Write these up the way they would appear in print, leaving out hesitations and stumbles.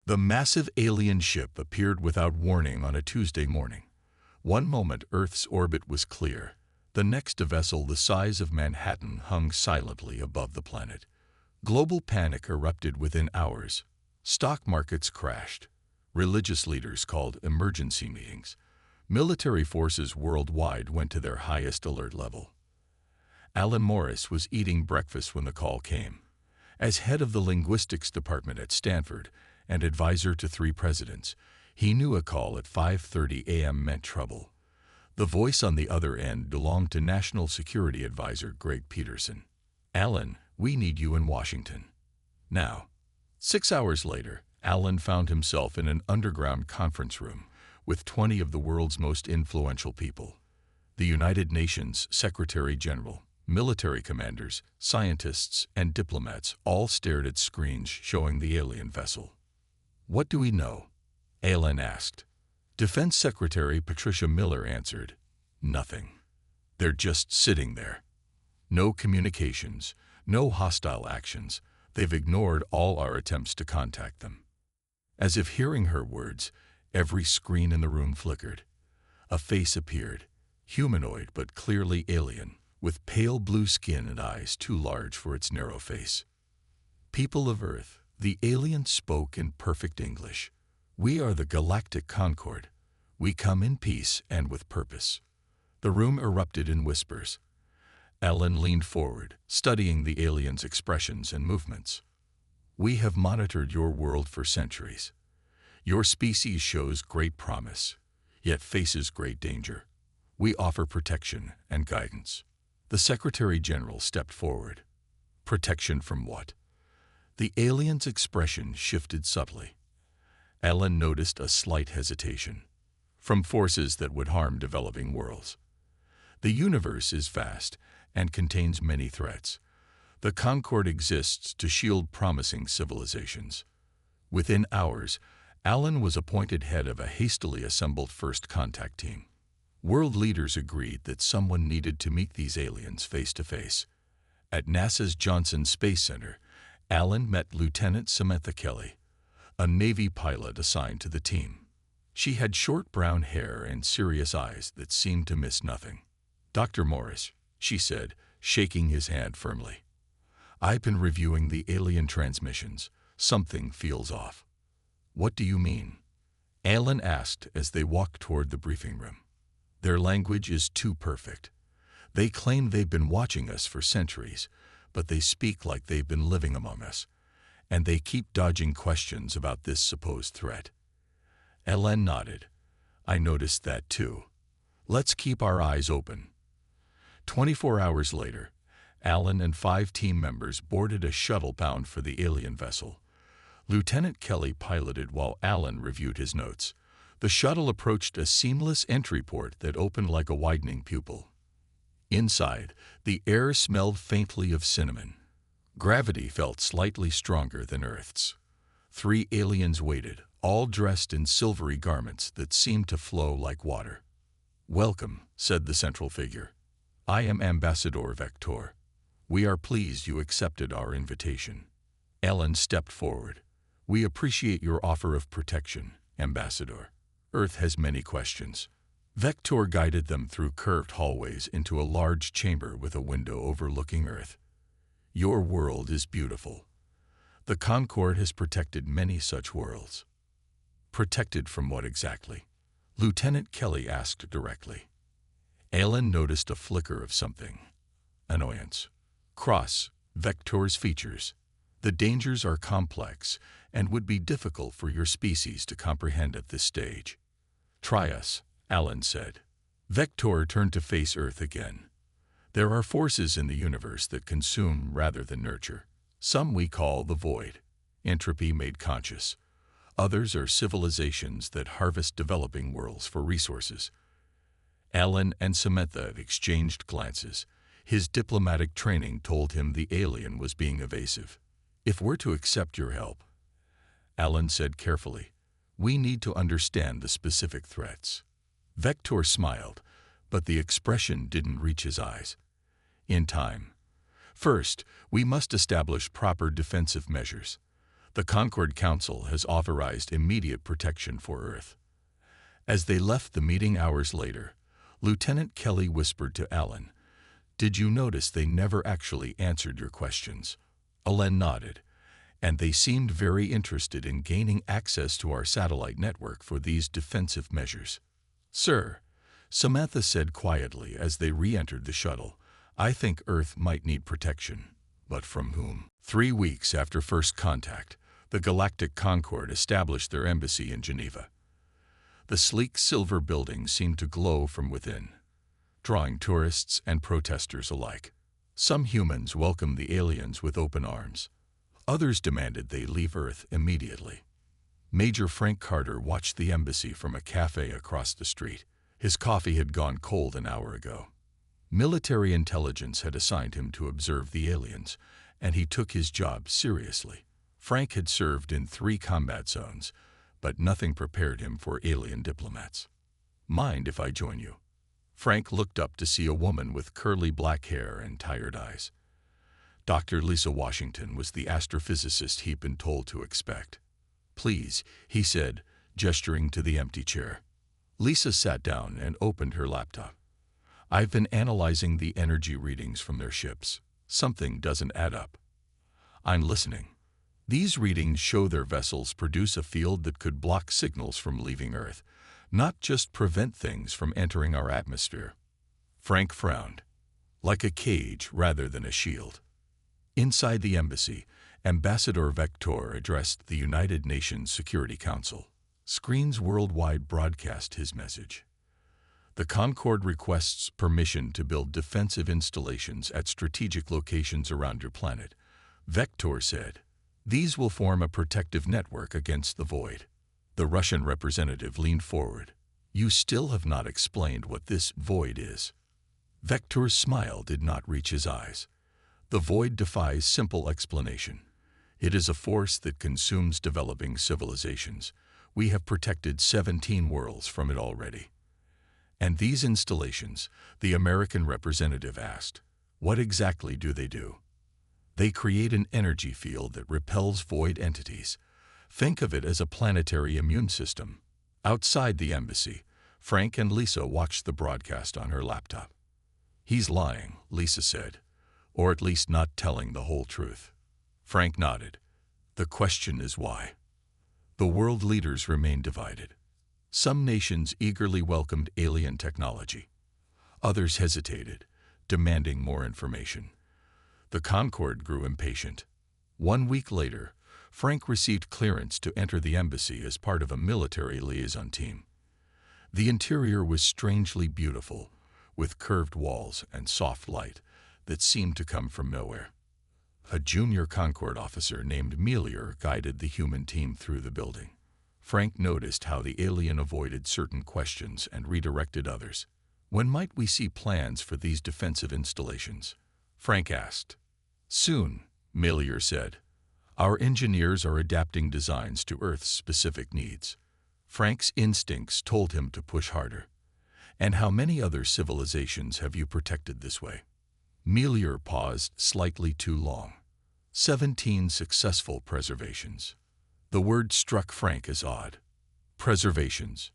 The massive alien ship appeared without warning on a Tuesday morning. One moment Earth's orbit was clear. The next, a vessel the size of Manhattan hung silently above the planet. Global panic erupted within hours. Stock markets crashed. Religious leaders called emergency meetings. Military forces worldwide went to their highest alert level. Alan Morris was eating breakfast when the call came. As head of the linguistics department at Stanford and advisor to 3 presidents, he knew a call at 5:30 a.m. meant trouble. The voice on the other end belonged to National Security Advisor Greg Peterson. "Alan, we need you in Washington now." 6 hours later, Alan found himself in an underground conference room with 20 of the world's most influential people. The United Nations Secretary General, military commanders, scientists, and diplomats all stared at screens showing the alien vessel. "What do we know?" Alan asked. Defense Secretary Patricia Miller answered, "Nothing. They're just sitting there. No communications, no hostile actions. They've ignored all our attempts to contact them." As if hearing her words, every screen in the room flickered. A face appeared, humanoid but clearly alien, with pale blue skin and eyes too large for its narrow face. "People of Earth," the alien spoke in perfect English. "We are the Galactic Concord. We come in peace and with purpose." The room erupted in whispers. Alan leaned forward, studying the alien's expressions and movements. "We have monitored your world for centuries. Your species shows great promise, yet faces great danger. We offer protection and guidance." The Secretary General stepped forward. "Protection from what?" The alien's expression shifted subtly. Alan noticed a slight hesitation. "From forces that would harm developing worlds. The universe is vast and contains many threats. The Concord exists to shield promising civilizations." Within hours, Alan was appointed head of a hastily assembled first contact team. World leaders agreed that someone needed to meet these aliens face to face. At NASA's Johnson Space Center, Alan met Lieutenant Samantha Kelly, a Navy pilot assigned to the team. She had short brown hair and serious eyes that seemed to miss nothing. "Dr. Morris," she said, shaking his hand firmly, "I've been reviewing the alien transmissions. Something feels off." "What do you mean?" Alan asked as they walked toward the briefing room. "Their language is too perfect. They claim they've been watching us for centuries, but they speak like they've been living among us, and they keep dodging questions about this supposed threat." Alan nodded. "I noticed that too. Let's keep our eyes open." 24 hours later, Alan and 5 team members boarded a shuttle bound for the alien vessel. Lieutenant Kelly piloted while Alan reviewed his notes. The shuttle approached a seamless entry port that opened like a widening pupil. Inside, the air smelled faintly of cinnamon. Gravity felt slightly stronger than Earth's. 3 aliens waited, all dressed in silvery garments that seemed to flow like water. "Welcome," said the central figure. "I am Ambassador Vector. We are pleased you accepted our invitation." Alan stepped forward. "We appreciate your offer of protection, Ambassador. Earth has many questions." Vector guided them through curved hallways into a large chamber with a window overlooking Earth. "Your world is beautiful. The Concord has protected many such worlds." "Protected from what exactly?" Lieutenant Kelly asked directly. Alan noticed a flicker of something. Annoyance. "Cross Vector's features. The dangers are complex and would be difficult for your species to comprehend at this stage." "Try us," Alan said. Vector turned to face Earth again. "There are forces in the universe that consume rather than nurture. Some we call the void, entropy made conscious. Others are civilizations that harvest developing worlds for resources." Alan and Samantha exchanged glances. His diplomatic training told him the alien was being evasive. "If we're to accept your help," Alan said carefully, "we need to understand the specific threats." Vector smiled, but the expression didn't reach his eyes. "In time. First, we must establish proper defensive measures. The Concord Council has authorized immediate protection for Earth. As they left the meeting hours later, Lieutenant Kelly whispered to Alan, "Did you notice they never actually answered your questions?" Alan nodded, and they seemed very interested in gaining access to our satellite network for these defensive measures. "Sir," Samantha said quietly as they re-entered the shuttle, "I think Earth might need protection. But from whom?" 3 weeks after first contact, the Galactic Concord established their embassy in Geneva. The sleek silver building seemed to glow from within, drawing tourists and protesters alike. Some humans welcomed the aliens with open arms. Others demanded they leave Earth immediately. Major Frank Carter watched the embassy from a cafe across the street. His coffee had gone cold an hour ago. Military intelligence had assigned him to observe the aliens, and he took his job seriously. Frank had served in 3 combat zones, but nothing prepared him for alien diplomats. "Mind if I join you?" Frank looked up to see a woman with curly black hair and tired eyes. Dr. Lisa Washington was the astrophysicist he'd been told to expect. "Please," he said, gesturing to the empty chair. Lisa sat down and opened her laptop. "I've been analyzing the energy readings from their ships. Something doesn't add up." "I'm listening." "These readings show their vessels produce a field that could block signals from leaving Earth, not just prevent things from entering our atmosphere." Frank frowned. "Like a cage rather than a shield." Inside the embassy, Ambassador Vector addressed the United Nations Security Council. Screens worldwide broadcast his message. "The Concord requests permission to build defensive installations at strategic locations around your planet," Vector said. "These will form a protective network against the void." The Russian representative leaned forward. "You still have not explained what this void is." Vector's smile did not reach his eyes. "The void defies simple explanation. It is a force that consumes developing civilizations. We have protected 17 worlds from it already." "And these installations," the American representative asked, "what exactly do they do?" "They create an energy field that repels void entities. Think of it as a planetary immune system." Outside the embassy, Frank and Lisa watched the broadcast on her laptop. "He's lying," Lisa said, "or at least not telling the whole truth." Frank nodded. "The question is why?" The world leaders remained divided. Some nations eagerly welcomed alien technology. Others hesitated, demanding more information. The Concord grew impatient. 1 week later, Frank received clearance to enter the embassy as part of a military liaison team. The interior was strangely beautiful, with curved walls and soft light that seemed to come from nowhere. A junior Concord officer named Melior guided the human team through the building. Frank noticed how the alien avoided certain questions and redirected others. "When might we see plans for these defensive installations?" Frank asked. "Soon," Melior said. "Our engineers are adapting designs to Earth's specific needs." Frank's instincts told him to push harder. "And how many other civilizations have you protected this way?" Melior paused slightly too long. 17 successful preservations." The word struck Frank as odd. "Preservations,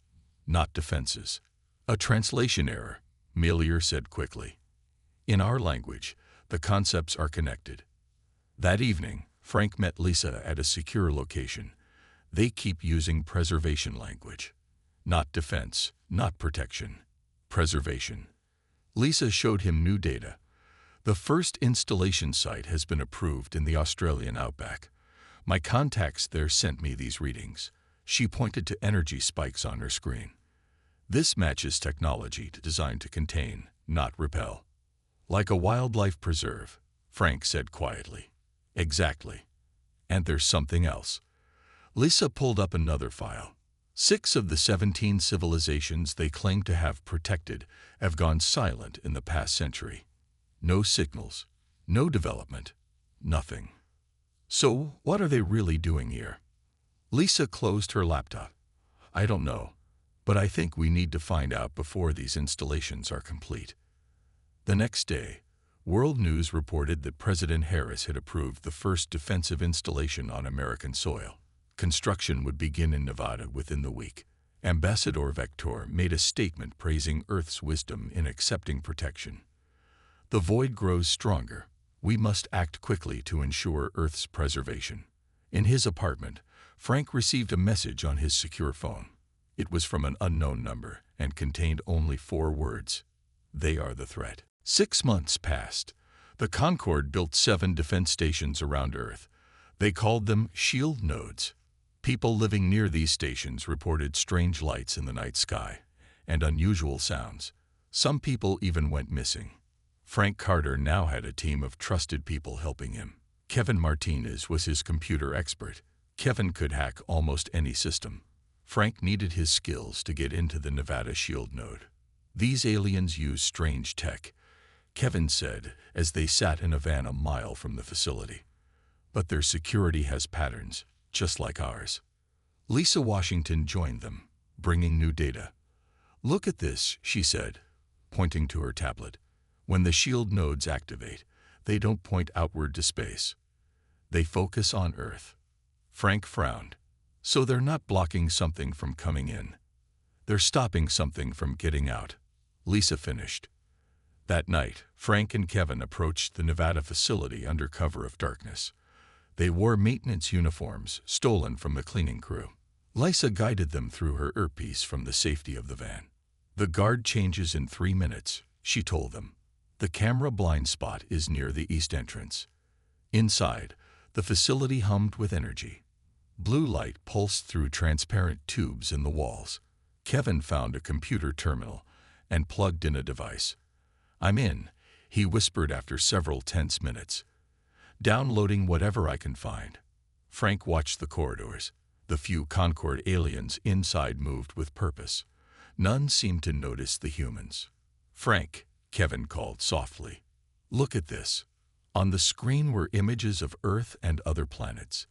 not defenses." "A translation error," Melior said quickly. "In our language, the concepts are connected." That evening, Frank met Lisa at a secure location. They keep using preservation language. Not defense, not protection. Preservation. Lisa showed him new data. "The first installation site has been approved in the Australian outback. My contacts there sent me these readings." She pointed to energy spikes on her screen. "This matches technology designed to contain, not repel." "Like a wildlife preserve," Frank said quietly. "Exactly. And there's something else." Lisa pulled up another file. 6 of the 17 civilizations they claim to have protected have gone silent in the past century. No signals, no development, nothing. "So what are they really doing here?" Lisa closed her laptop. "I don't know, but I think we need to find out before these installations are complete." The next day, World News reported that President Harris had approved the first defensive installation on American soil. Construction would begin in Nevada within the week. Ambassador Vector made a statement praising Earth's wisdom in accepting protection. The void grows stronger. We must act quickly to ensure Earth's preservation. In his apartment, Frank received a message on his secure phone. It was from an unknown number and contained only 4 words. They are the threat. 6 months passed. The Concorde built 7 defense stations around Earth. They called them shield nodes. People living near these stations reported strange lights in the night sky and unusual sounds. Some people even went missing. Frank Carter now had a team of trusted people helping him. Kevin Martinez was his computer expert. Kevin could hack almost any system. Frank needed his skills to get into the Nevada shield node. These aliens use strange tech, Kevin said as they sat in a van a mile from the facility. But their security has patterns, just like ours. Lisa Washington joined them, bringing new data. "Look at this," she said, pointing to her tablet. "When the shield nodes activate, they don't point outward to space. They focus on Earth." Frank frowned. "So they're not blocking something from coming in. They're stopping something from getting out," Lisa finished. That night, Frank and Kevin approached the Nevada facility under cover of darkness. They wore maintenance uniforms stolen from the cleaning crew. Lisa guided them through her earpiece from the safety of the van. "The guard changes in 3 minutes," she told them. "The camera blind spot is near the east entrance." Inside, the facility hummed with energy. Blue light pulsed through transparent tubes in the walls. Kevin found a computer terminal and plugged in a device. "I'm in," he whispered after several tense minutes. "Downloading whatever I can find." Frank watched the corridors. The few Concorde aliens inside moved with purpose. None seemed to notice the humans. "Frank," Kevin called softly, "look at this." On the screen were images of Earth and other planets.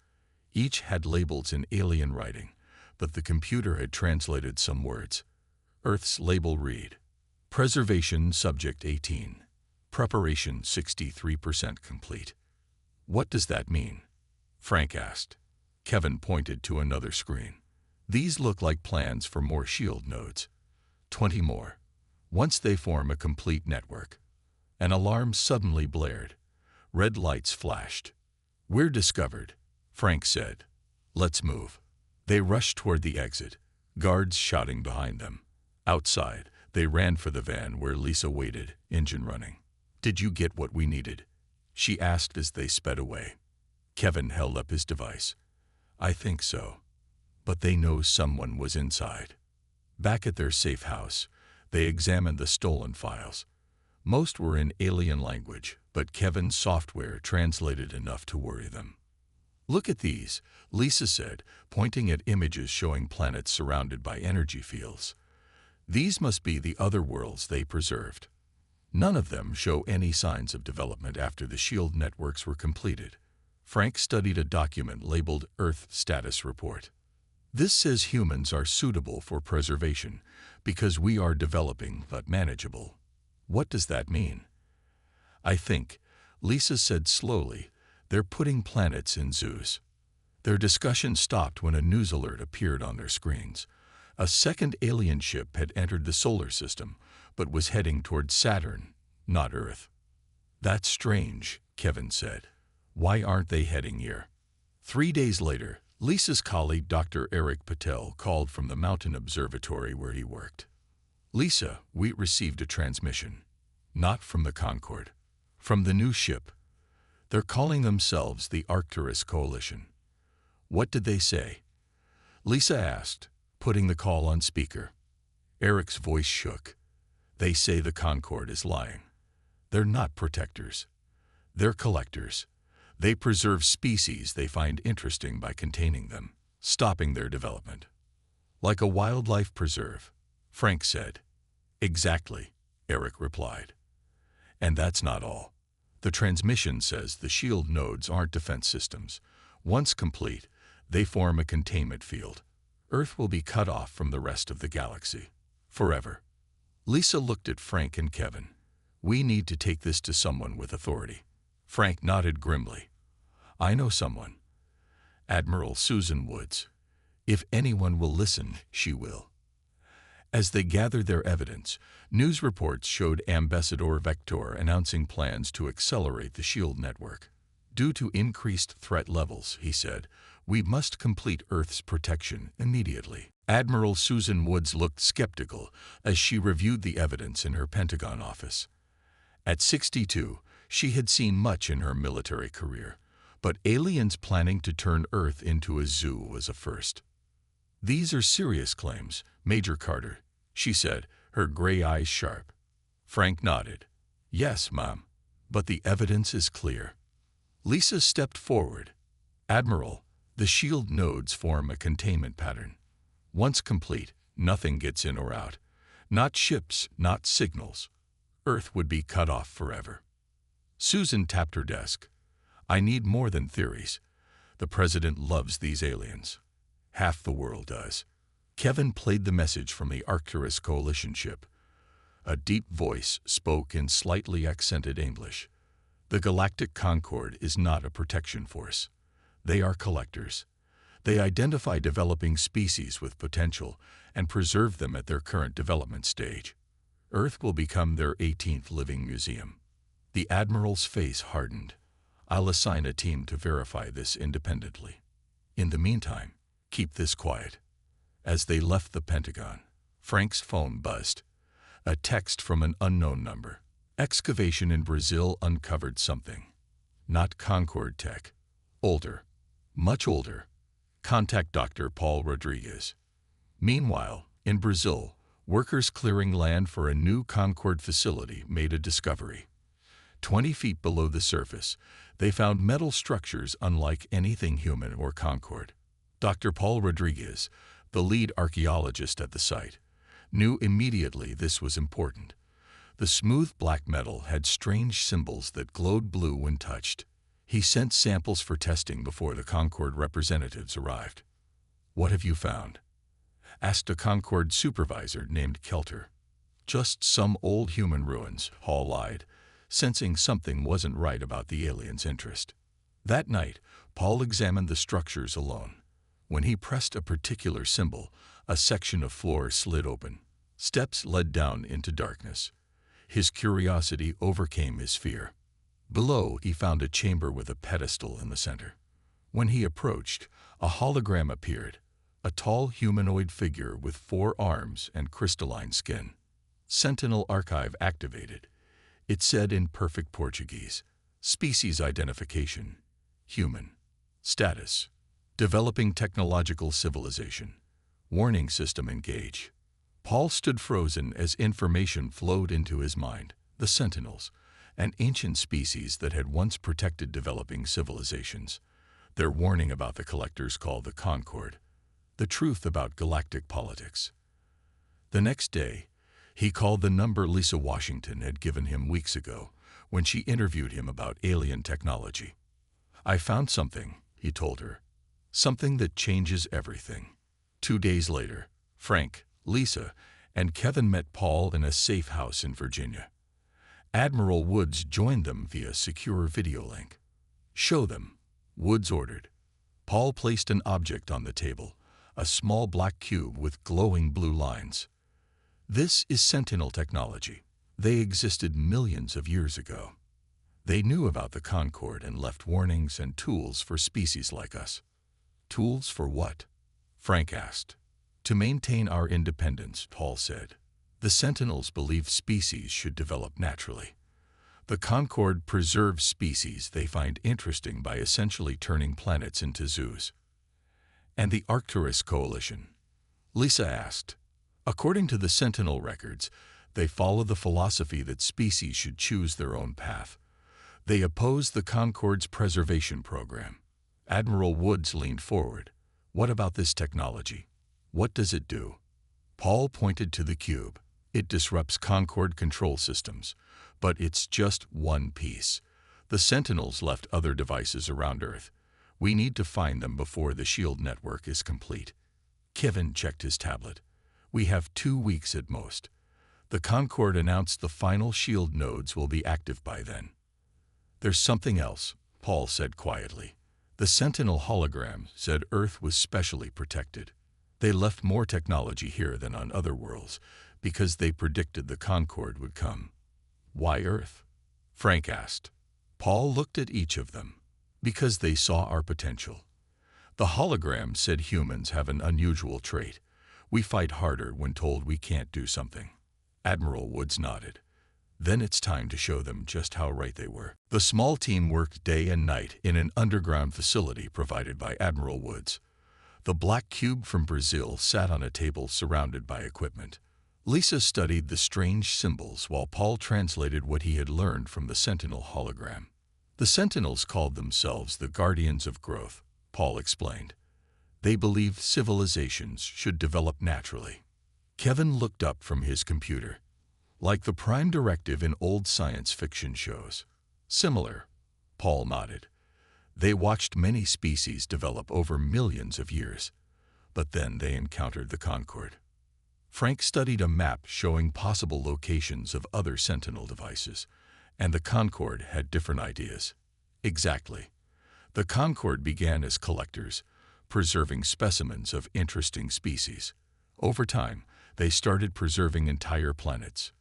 Each had labels in alien writing, but the computer had translated some words. Earth's label read, "Preservation Subject 18. Preparation 63% complete." "What does that mean?" Frank asked. Kevin pointed to another screen. "These look like plans for more shield nodes. 20 more. Once they form a complete network." An alarm suddenly blared. Red lights flashed. "We're discovered," Frank said. "Let's move." They rushed toward the exit, guards shouting behind them. Outside, they ran for the van where Lisa waited, engine running. "Did you get what we needed?" she asked as they sped away. Kevin held up his device. "I think so. But they know someone was inside." Back at their safe house, they examined the stolen files. Most were in alien language, but Kevin's software translated enough to worry them. "Look at these," Lisa said, pointing at images showing planets surrounded by energy fields. "These must be the other worlds they preserved." None of them show any signs of development after the shield networks were completed. Frank studied a document labeled Earth Status Report. "This says humans are suitable for preservation because we are developing but manageable." "What does that mean?" "I think," Lisa said slowly, "they're putting planets in zoos." Their discussion stopped when a news alert appeared on their screens. A second alien ship had entered the solar system, but was heading toward Saturn, not Earth. "That's strange," Kevin said. "Why aren't they heading here?" 3 days later, Lisa's colleague Dr. Eric Patel called from the mountain observatory where he worked. "Lisa, we received a transmission. Not from the Concorde. From the new ship. They're calling themselves the Arcturus Coalition." "What did they say?" Lisa asked, putting the call on speaker. Eric's voice shook. "They say the Concorde is lying. They're not protectors. They're collectors. They preserve species they find interesting by containing them, stopping their development." "Like a wildlife preserve," Frank said. "Exactly," Eric replied. "And that's not all. The transmission says the shield nodes aren't defense systems. Once complete, they form a containment field. Earth will be cut off from the rest of the galaxy. Forever." Lisa looked at Frank and Kevin. We need to take this to someone with authority. Frank nodded grimly. I know someone. Admiral Susan Woods. If anyone will listen, she will. As they gathered their evidence, news reports showed Ambassador Vector announcing plans to accelerate the SHIELD network. Due to increased threat levels, he said, we must complete Earth's protection immediately. Admiral Susan Woods looked skeptical as she reviewed the evidence in her Pentagon office. At 62, she had seen much in her military career, but aliens planning to turn Earth into a zoo was a first. These are serious claims, Major Carter, she said, her gray eyes sharp. Frank nodded. Yes, Mom, but the evidence is clear. Lisa stepped forward. Admiral, the SHIELD nodes form a containment pattern. Once complete, nothing gets in or out. Not ships, not signals. Earth would be cut off forever. Susan tapped her desk. I need more than theories. The President loves these aliens. Half the world does. Kevin played the message from the Arcturus coalition ship. A deep voice spoke in slightly accented English. The Galactic Concord is not a protection force. They are collectors. They identify developing species with potential and preserve them at their current development stage. Earth will become their 18th living museum. The Admiral's face hardened. I'll assign a team to verify this independently. In the meantime, keep this quiet. As they left the Pentagon, Frank's phone buzzed. A text from an unknown number. Excavation in Brazil uncovered something. Not Concord tech. Older. Much older. Contact Dr. Paul Rodriguez. Meanwhile, in Brazil, workers clearing land for a new Concord facility made a discovery. 20 feet below the surface, they found metal structures unlike anything human or Concord. Dr. Paul Rodriguez, the lead archaeologist at the site, knew immediately this was important. The smooth black metal had strange symbols that glowed blue when touched. He sent samples for testing before the Concord representatives arrived. What have you found? Asked a Concord supervisor named Kelter. Just some old human ruins, Hall lied, sensing something wasn't right about the aliens' interest. That night, Paul examined the structures alone. When he pressed a particular symbol, a section of floor slid open. Steps led down into darkness. His curiosity overcame his fear. Below, he found a chamber with a pedestal in the center. When he approached, a hologram appeared, a tall humanoid figure with 4 arms and crystalline skin. Sentinel Archive activated. It said in perfect Portuguese, species identification, human. Status, developing technological civilization. Warning system engage. Paul stood frozen as information flowed into his mind. The Sentinels, an ancient species that had once protected developing civilizations. Their warning about the collectors called the Concord. The truth about galactic politics. The next day, he called the number Lisa Washington had given him weeks ago when she interviewed him about alien technology. I found something, he told her. Something that changes everything. 2 days later, Frank, Lisa, and Kevin met Paul in a safe house in Virginia. Admiral Woods joined them via secure video link. Show them, Woods ordered. Paul placed an object on the table, a small black cube with glowing blue lines. This is Sentinel technology. They existed millions of years ago. They knew about the Concord and left warnings and tools for species like us. Tools for what? Frank asked. To maintain our independence, Paul said. The Sentinels believe species should develop naturally. The Concord preserves species they find interesting by essentially turning planets into zoos. And the Arcturus Coalition? Lisa asked. According to the Sentinel records, they follow the philosophy that species should choose their own path. They oppose the Concord's preservation program. Admiral Woods leaned forward. What about this technology? What does it do? Paul pointed to the cube. It disrupts Concord control systems, but it's just one piece. The Sentinels left other devices around Earth. We need to find them before the SHIELD network is complete. Kevin checked his tablet. We have 2 weeks at most. The Concorde announced the final shield nodes will be active by then. There's something else, Paul said quietly. The Sentinel hologram said Earth was specially protected. They left more technology here than on other worlds because they predicted the Concorde would come. Why Earth? Frank asked. Paul looked at each of them. Because they saw our potential. The hologram said humans have an unusual trait. We fight harder when told we can't do something. Admiral Woods nodded. Then it's time to show them just how right they were. The small team worked day and night in an underground facility provided by Admiral Woods. The black cube from Brazil sat on a table surrounded by equipment. Lisa studied the strange symbols while Paul translated what he had learned from the Sentinel hologram. The Sentinels called themselves the Guardians of Growth, Paul explained. They believed civilizations should develop naturally. Kevin looked up from his computer. Like the prime directive in old science fiction shows. Similar, Paul nodded. They watched many species develop over millions of years, but then they encountered the Concorde. Frank studied a map showing possible locations of other Sentinel devices, and the Concorde had different ideas. Exactly. The Concorde began as collectors, preserving specimens of interesting species. Over time, they started preserving entire planets.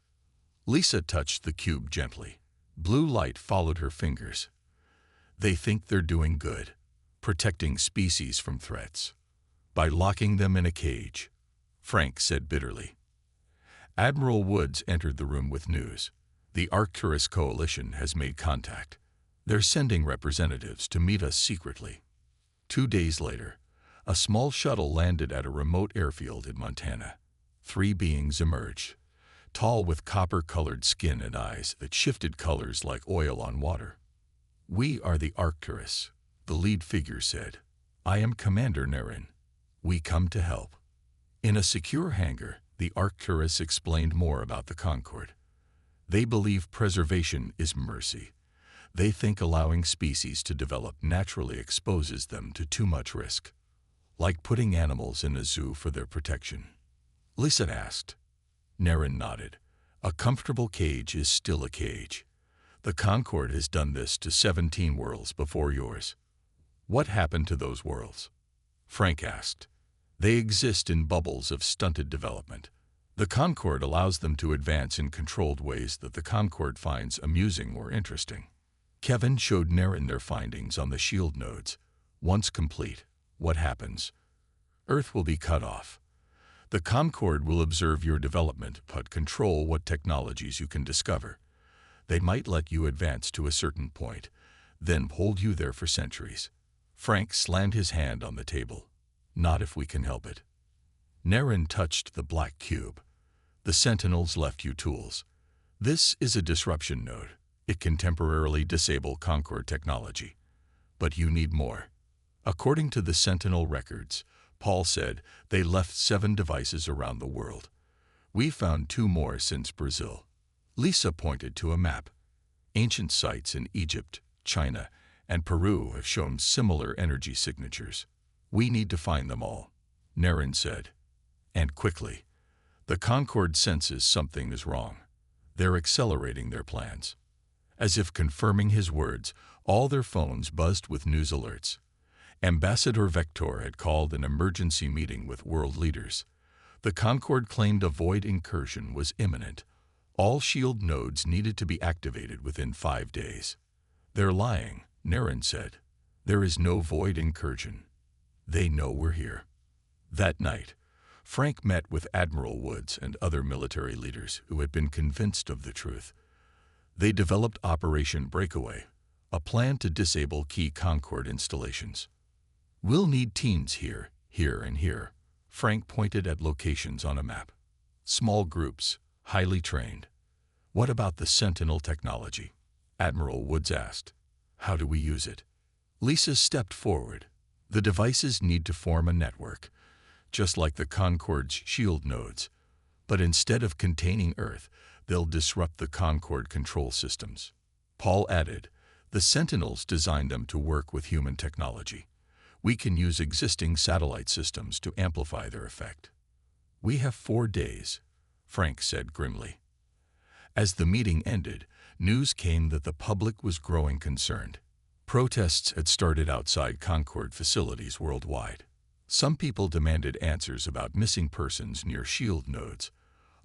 Lisa touched the cube gently. Blue light followed her fingers. They think they're doing good, protecting species from threats. By locking them in a cage, Frank said bitterly. Admiral Woods entered the room with news. The Arcturus Coalition has made contact. They're sending representatives to meet us secretly. 2 days later, a small shuttle landed at a remote airfield in Montana. 3 beings emerged, tall with copper-colored skin and eyes that shifted colors like oil on water. We are the Arcturus, the lead figure said. I am Commander Narration. We come to help. In a secure hangar, the Arcturus explained more about the Concorde. They believe preservation is mercy. They think allowing species to develop naturally exposes them to too much risk, like putting animals in a zoo for their protection. Lisa asked. Narration nodded. A comfortable cage is still a cage. The Concorde has done this to 17 worlds before yours. What happened to those worlds? Frank asked. They exist in bubbles of stunted development. The Concorde allows them to advance in controlled ways that the Concorde finds amusing or interesting. Kevin showed Narration their findings on the shield nodes. Once complete, what happens? Earth will be cut off. The Concorde will observe your development but control what technologies you can discover. They might let you advance to a certain point, then hold you there for centuries. Frank slammed his hand on the table. Not if we can help it. Narration touched the black cube. The Sentinels left you tools. This is a disruption node. It can temporarily disable Concorde technology. But you need more. According to the Sentinel records, Paul said they left 7 devices around the world. We found 2 more since Brazil. Lisa pointed to a map. Ancient sites in Egypt, China, and Peru have shown similar energy signatures. We need to find them all, Narration said. And quickly. The Concorde senses something is wrong. They're accelerating their plans. As if confirming his words, all their phones buzzed with news alerts. Ambassador Vector had called an emergency meeting with world leaders. The Concorde claimed a void incursion was imminent. All shield nodes needed to be activated within 5 days. They're lying, Narration said. There is no void incursion. They know we're here. That night, Frank met with Admiral Woods and other military leaders who had been convinced of the truth. They developed Operation Breakaway, a plan to disable key Concorde installations. We'll need teams here, here, and here. Frank pointed at locations on a map. Small groups, highly trained. What about the Sentinel technology? Admiral Woods asked. How do we use it? Lisa stepped forward. The devices need to form a network, just like the Concorde's shield nodes. But instead of containing Earth, they'll disrupt the Concorde control systems. Paul added, the Sentinels designed them to work with human technology. We can use existing satellite systems to amplify their effect. We have 4 days, Frank said grimly. As the meeting ended, news came that the public was growing concerned. Protests had started outside Concorde facilities worldwide. Some people demanded answers about missing persons near shield nodes.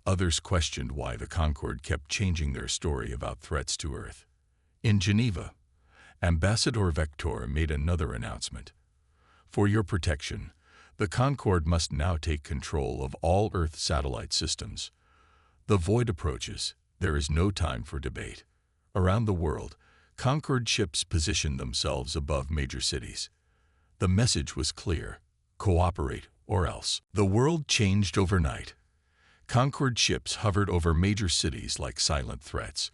Others questioned why the Concorde kept changing their story about threats to Earth. In Geneva, Ambassador Vector made another announcement. For your protection, the Concorde must now take control of all Earth satellite systems. The void approaches. There is no time for debate. Around the world, Concorde ships positioned themselves above major cities. The message was clear: cooperate or else. The world changed overnight. Concorde ships hovered over major cities like silent threats.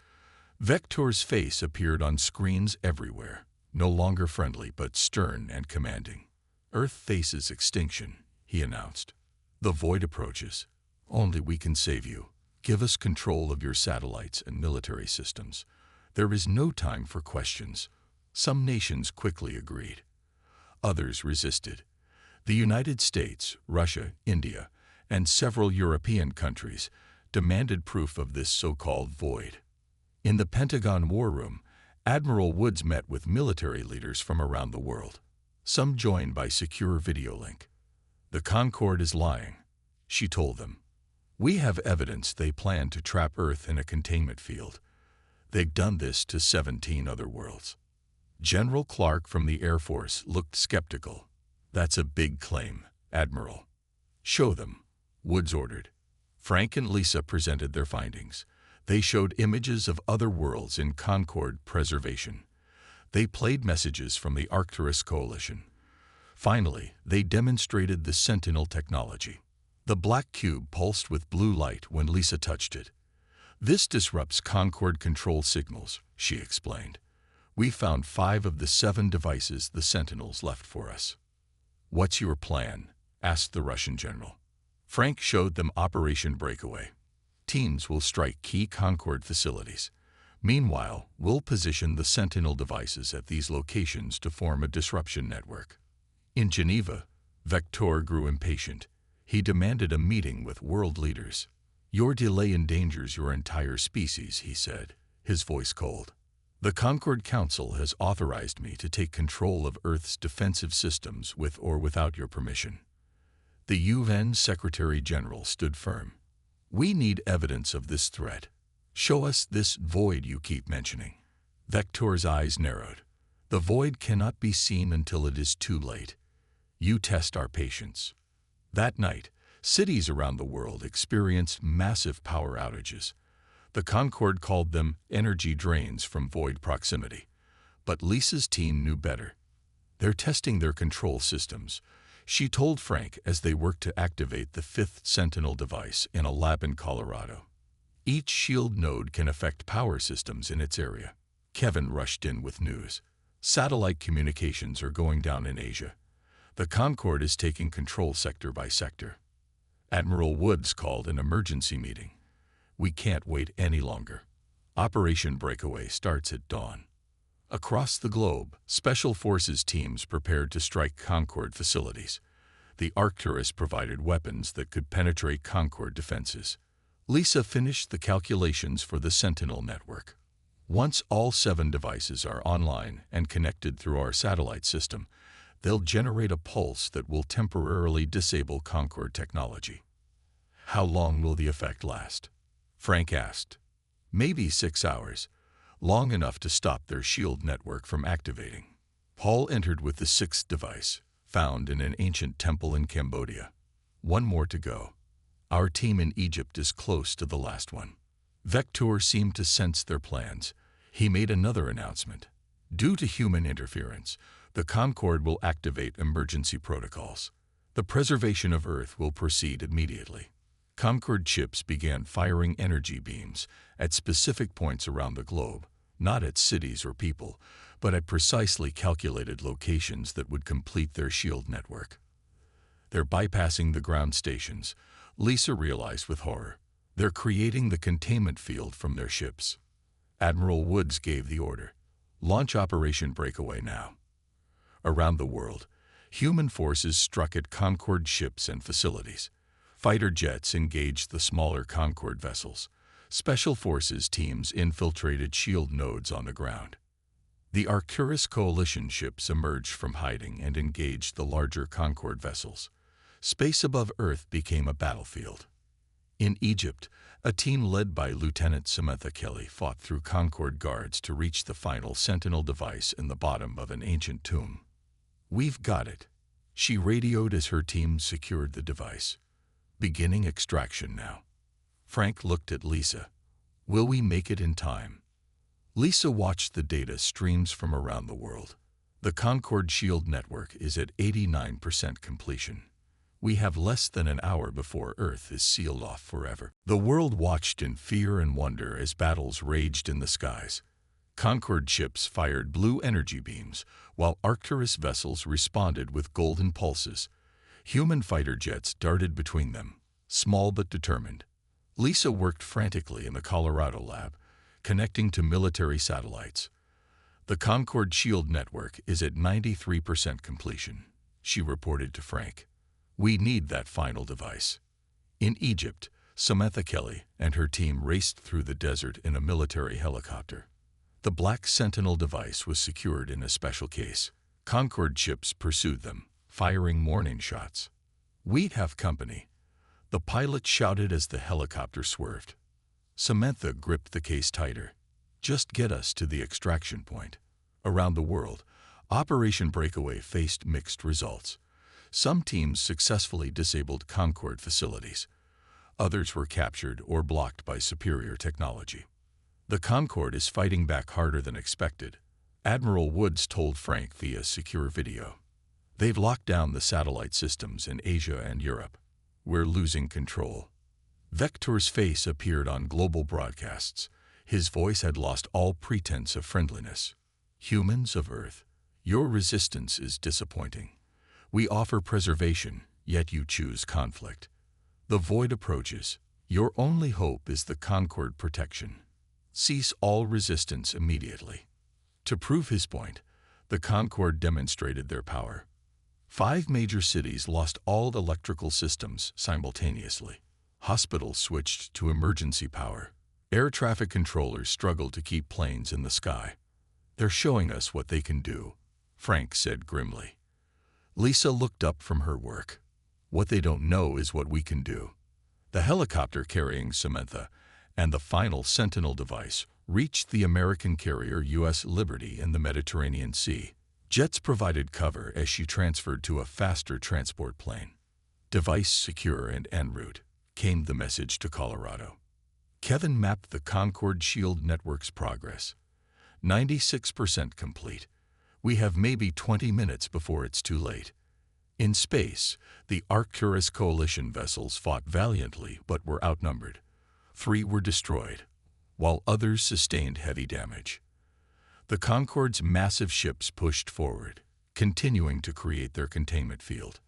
Vector's face appeared on screens everywhere, no longer friendly but stern and commanding. Earth faces extinction, he announced. The void approaches. Only we can save you. Give us control of your satellites and military systems. There is no time for questions. Some nations quickly agreed. Others resisted. The United States, Russia, India, and several European countries demanded proof of this so-called void. In the Pentagon War Room, Admiral Woods met with military leaders from around the world. Some joined by secure video link. The Concorde is lying, she told them. We have evidence they plan to trap Earth in a containment field. They've done this to 17 other worlds. General Clark from the Air Force looked skeptical. That's a big claim, Admiral. Show them, Woods ordered. Frank and Lisa presented their findings. They showed images of other worlds in Concorde preservation. They played messages from the Arcturus Coalition. Finally, they demonstrated the Sentinel technology. The black cube pulsed with blue light when Lisa touched it. This disrupts Concorde control signals, she explained. We found 5 of the 7 devices the Sentinels left for us. What's your plan? Asked the Russian general. Frank showed them Operation Breakaway. Teams will strike key Concorde facilities. Meanwhile, we'll position the Sentinel devices at these locations to form a disruption network. In Geneva, Vector grew impatient. He demanded a meeting with world leaders. Your delay endangers your entire species, he said, his voice cold. The Concorde Council has authorized me to take control of Earth's defensive systems with or without your permission. The UN Secretary General stood firm. We need evidence of this threat. Show us this void you keep mentioning. Vector's eyes narrowed. The void cannot be seen until it is too late. You test our patience. That night, cities around the world experienced massive power outages. The Concorde called them energy drains from void proximity. But Lisa's team knew better. They're testing their control systems, she told Frank as they worked to activate the 5th Sentinel device in a lab in Colorado. Each shield node can affect power systems in its area. Kevin rushed in with news. Satellite communications are going down in Asia. The Concorde is taking control sector by sector. Admiral Woods called an emergency meeting. We can't wait any longer. Operation Breakaway starts at dawn. Across the globe, Special Forces teams prepared to strike Concorde facilities. The Arcturus provided weapons that could penetrate Concorde defenses. Lisa finished the calculations for the Sentinel network. Once all 7 devices are online and connected through our satellite system, they'll generate a pulse that will temporarily disable Concorde technology. How long will the effect last? Frank asked. Maybe 6 hours, long enough to stop their shield network from activating. Paul entered with the 6th device, found in an ancient temple in Cambodia. 1 more to go. Our team in Egypt is close to the last one. Vector seemed to sense their plans. He made another announcement. Due to human interference, the Concorde will activate emergency protocols. The preservation of Earth will proceed immediately. Concorde ships began firing energy beams at specific points around the globe, not at cities or people, but at precisely calculated locations that would complete their shield network. They're bypassing the ground stations, Lisa realized with horror. They're creating the containment field from their ships. Admiral Woods gave the order. Launch Operation Breakaway now. Around the world, human forces struck at Concorde ships and facilities. Fighter jets engaged the smaller Concorde vessels. Special Forces teams infiltrated shield nodes on the ground. The Arcturus coalition ships emerged from hiding and engaged the larger Concorde vessels. Space above Earth became a battlefield. In Egypt, a team led by Lieutenant Samantha Kelly fought through Concorde guards to reach the final Sentinel device in the bottom of an ancient tomb. "We've got it," she radioed as her team secured the device. "Beginning extraction now." Frank looked at Lisa. "Will we make it in time?" Lisa watched the data streams from around the world. The Concorde shield network is at 89% completion. We have less than an hour before Earth is sealed off forever. The world watched in fear and wonder as battles raged in the skies. Concorde ships fired blue energy beams, while Arcturus vessels responded with golden pulses. Human fighter jets darted between them, small but determined. Lisa worked frantically in the Colorado lab, connecting to military satellites. The Concorde shield network is at 93% completion, she reported to Frank. "We need that final device." In Egypt, Samantha Kelly and her team raced through the desert in a military helicopter. The Black Sentinel device was secured in a special case. Concorde ships pursued them, firing warning shots. "We have company," the pilot shouted as the helicopter swerved. Samantha gripped the case tighter. "Just get us to the extraction point." Around the world, Operation Breakaway faced mixed results. Some teams successfully disabled Concorde facilities. Others were captured or blocked by superior technology. The Concorde is fighting back harder than expected, Admiral Woods told Frank via secure video. "They've locked down the satellite systems in Asia and Europe. We're losing control." Vector's face appeared on global broadcasts. His voice had lost all pretense of friendliness. "Humans of Earth, your resistance is disappointing. We offer preservation, yet you choose conflict. The void approaches. Your only hope is the Concorde protection. Cease all resistance immediately." To prove his point, the Concorde demonstrated their power. 5 major cities lost all electrical systems simultaneously. Hospitals switched to emergency power. Air traffic controllers struggled to keep planes in the sky. "They're showing us what they can do," Frank said grimly. Lisa looked up from her work. "What they don't know is what we can do." The helicopter carrying Samantha and the final Sentinel device reached the American carrier U.S. Liberty in the Mediterranean Sea. Jets provided cover as she transferred to a faster transport plane. "Device secure and en route," came the message to Colorado. Kevin mapped the Concorde shield network's progress. 96% complete. We have maybe 20 minutes before it's too late. In space, the Arcturus coalition vessels fought valiantly but were outnumbered. 3 were destroyed, while others sustained heavy damage. The Concorde's massive ships pushed forward, continuing to create their containment field.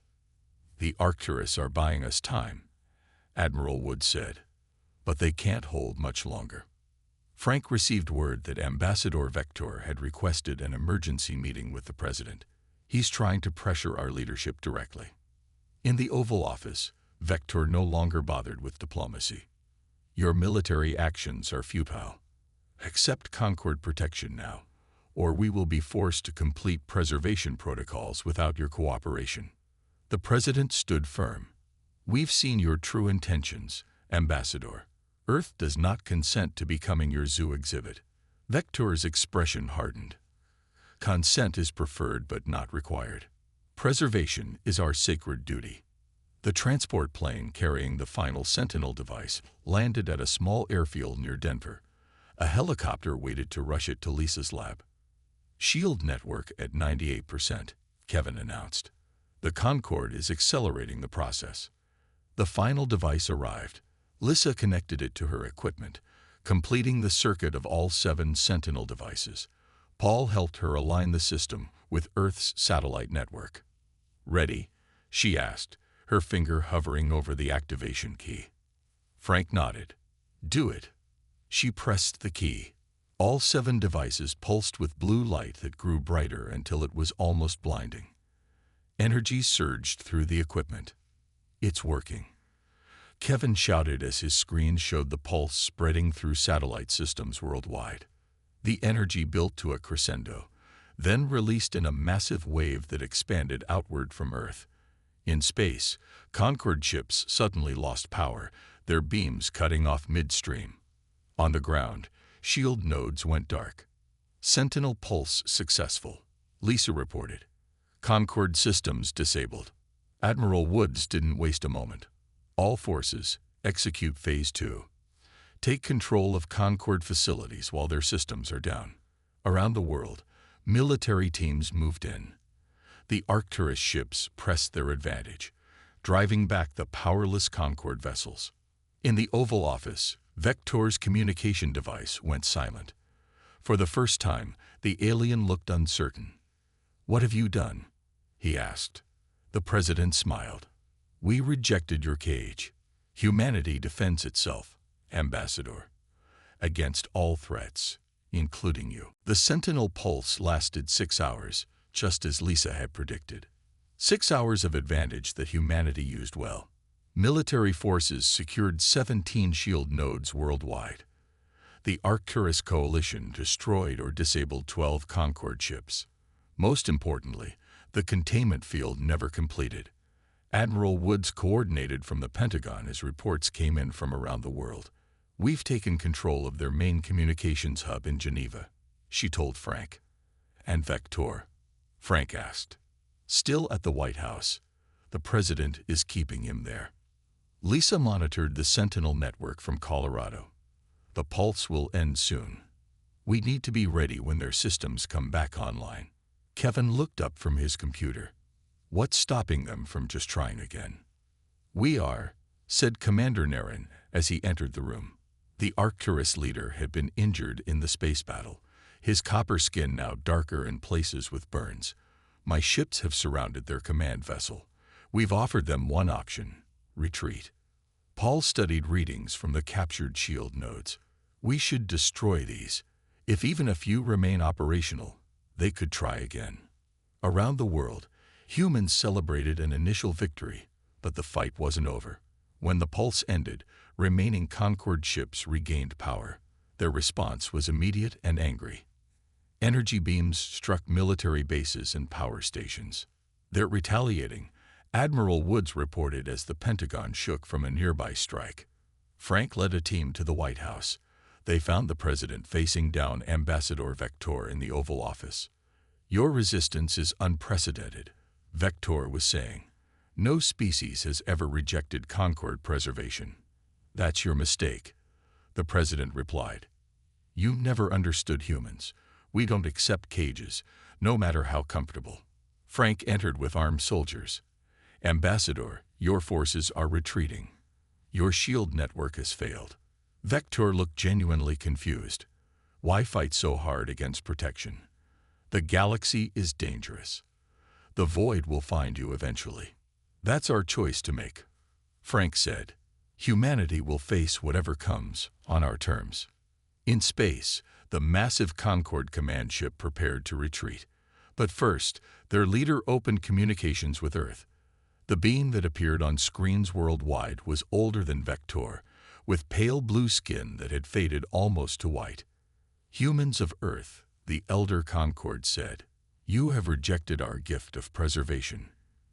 "The Arcturus are buying us time," Admiral Wood said, "but they can't hold much longer." Frank received word that Ambassador Vector had requested an emergency meeting with the president. "He's trying to pressure our leadership directly." In the Oval Office, Vector no longer bothered with diplomacy. "Your military actions are futile. Accept Concorde protection now, or we will be forced to complete preservation protocols without your cooperation." The president stood firm. "We've seen your true intentions, Ambassador. Earth does not consent to becoming your zoo exhibit." Vector's expression hardened. "Consent is preferred but not required. Preservation is our sacred duty." The transport plane carrying the final Sentinel device landed at a small airfield near Denver. A helicopter waited to rush it to Lisa's lab. "Shield network at 98%, Kevin announced. "The Concorde is accelerating the process." The final device arrived. Lisa connected it to her equipment, completing the circuit of all 7 Sentinel devices. Paul helped her align the system with Earth's satellite network. "Ready?" she asked, her finger hovering over the activation key. Frank nodded. "Do it." She pressed the key. All 7 devices pulsed with blue light that grew brighter until it was almost blinding. Energy surged through the equipment. "It's working." Kevin shouted as his screen showed the pulse spreading through satellite systems worldwide. The energy built to a crescendo, then released in a massive wave that expanded outward from Earth. In space, Concorde ships suddenly lost power, their beams cutting off midstream. On the ground, shield nodes went dark. Sentinel pulse successful, Lisa reported. Concorde systems disabled. Admiral Woods didn't waste a moment. All forces, execute Phase 2. Take control of Concorde facilities while their systems are down. Around the world, military teams moved in. The Arcturus ships pressed their advantage, driving back the powerless Concorde vessels. In the Oval Office, Vector's communication device went silent. For the first time, the alien looked uncertain. "What have you done?" he asked. The president smiled. "We rejected your cage. Humanity defends itself, Ambassador, against all threats, including you." The Sentinel pulse lasted 6 hours, just as Lisa had predicted. 6 hours of advantage that humanity used well. Military forces secured 17 shield nodes worldwide. The Arcturus coalition destroyed or disabled 12 Concorde ships. Most importantly, the containment field never completed. Admiral Woods coordinated from the Pentagon as reports came in from around the world. "We've taken control of their main communications hub in Geneva," she told Frank. "And Vector?" Frank asked. "Still at the White House. The president is keeping him there." Lisa monitored the Sentinel network from Colorado. "The pulse will end soon. We need to be ready when their systems come back online." Kevin looked up from his computer. "What's stopping them from just trying again?" "We are," said Commander Narration as he entered the room. The Arcturus leader had been injured in the space battle, his copper skin now darker in places with burns. "My ships have surrounded their command vessel. We've offered them one option: retreat." Paul studied readings from the captured shield nodes. "We should destroy these. If even a few remain operational, they could try again." Around the world, humans celebrated an initial victory, but the fight wasn't over. When the pulse ended, remaining Concorde ships regained power. Their response was immediate and angry. Energy beams struck military bases and power stations. "They're retaliating," Admiral Woods reported as the Pentagon shook from a nearby strike. Frank led a team to the White House. They found the president facing down Ambassador Vector in the Oval Office. "Your resistance is unprecedented," Vector was saying. "No species has ever rejected Concorde preservation." "That's your mistake," the president replied. "You never understood humans. We don't accept cages, no matter how comfortable." Frank entered with armed soldiers. "Ambassador, your forces are retreating. Your shield network has failed." Vector looked genuinely confused. "Why fight so hard against protection? The galaxy is dangerous. The void will find you eventually." "That's our choice to make," Frank said. "Humanity will face whatever comes, on our terms." In space, the massive Concorde command ship prepared to retreat. But first, their leader opened communications with Earth. The being that appeared on screens worldwide was older than Vector, with pale blue skin that had faded almost to white. "Humans of Earth," the elder Concorde said, "you have rejected our gift of preservation.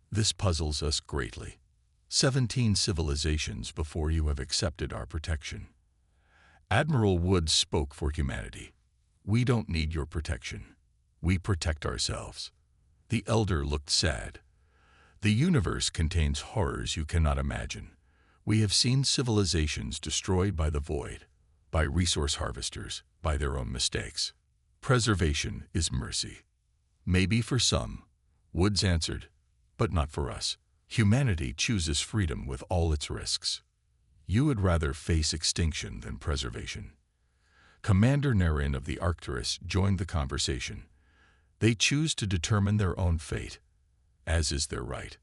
This puzzles us greatly. 17 civilizations before you have accepted our protection." Admiral Woods spoke for humanity. "We don't need your protection. We protect ourselves." The elder looked sad. "The universe contains horrors you cannot imagine. We have seen civilizations destroyed by the void, by resource harvesters, by their own mistakes. Preservation is mercy." "Maybe for some," Woods answered, "but not for us. Humanity chooses freedom with all its risks. You would rather face extinction than preservation." Commander Narration of the Arcturus joined the conversation. "They choose to determine their own fate, as is their right."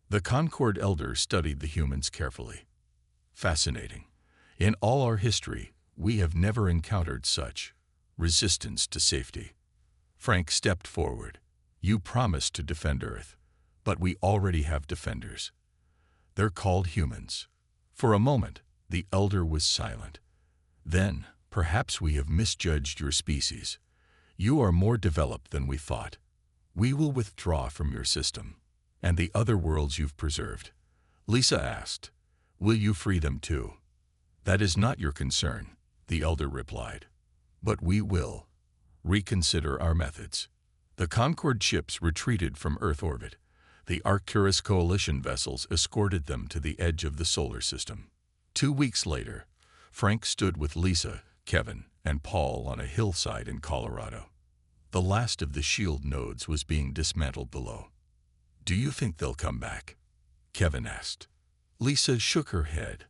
The Concorde elder studied the humans carefully. "Fascinating. In all our history, we have never encountered such resistance to safety." Frank stepped forward. "You promised to defend Earth, but we already have defenders. They're called humans. For a moment, the elder was silent. Then, perhaps we have misjudged your species. You are more developed than we thought. We will withdraw from your system. And the other worlds you've preserved? Lisa asked. Will you free them too? That is not your concern, the elder replied. But we will. Reconsider our methods. The Concord ships retreated from Earth orbit. The Arcturus Coalition vessels escorted them to the edge of the solar system. 2 weeks later, Frank stood with Lisa, Kevin, and Paul on a hillside in Colorado. The last of the shield nodes was being dismantled below. Do you think they'll come back? Kevin asked. Lisa shook her head.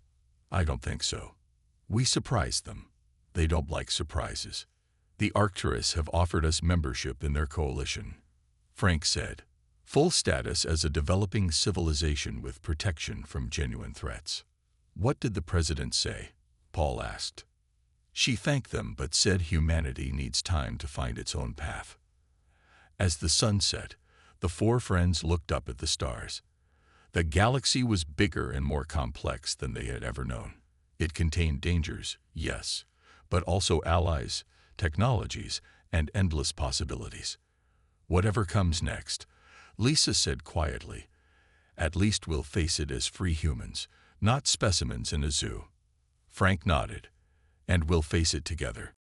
I don't think so. We surprised them. They don't like surprises. The Arcturus have offered us membership in their coalition. Frank said, full status as a developing civilization with protection from genuine threats. What did the president say? Paul asked. She thanked them but said humanity needs time to find its own path. As the sun set, the four friends looked up at the stars. The galaxy was bigger and more complex than they had ever known. It contained dangers, yes, but also allies, technologies, and endless possibilities. Whatever comes next, Lisa said quietly, at least we'll face it as free humans, not specimens in a zoo. Frank nodded, and we'll face it together.